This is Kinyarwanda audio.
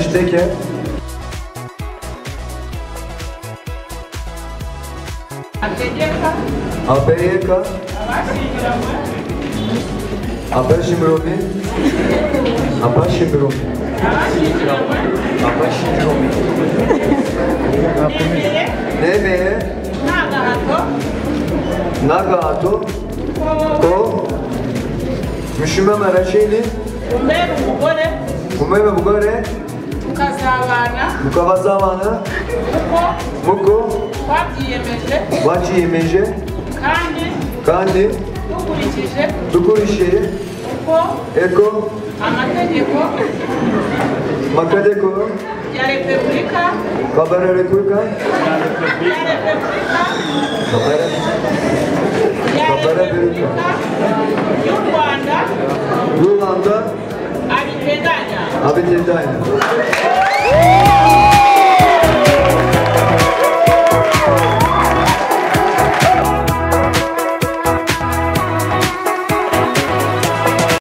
Ishteke. Abeyeka. Abashimiromi. Abashimiromi. Abashimiromi. Nemeye. Nagahato. Ko. Mishuma marashini. Umeme mugore. Mukabazabana. Muko. Wachiyemeje. Kandi. Dukurikije. Eko. Amategeko. Ya Repubulika. Kabara Repubulika. Kabara Repubulika. Y'u Rwanda. Abiteganya.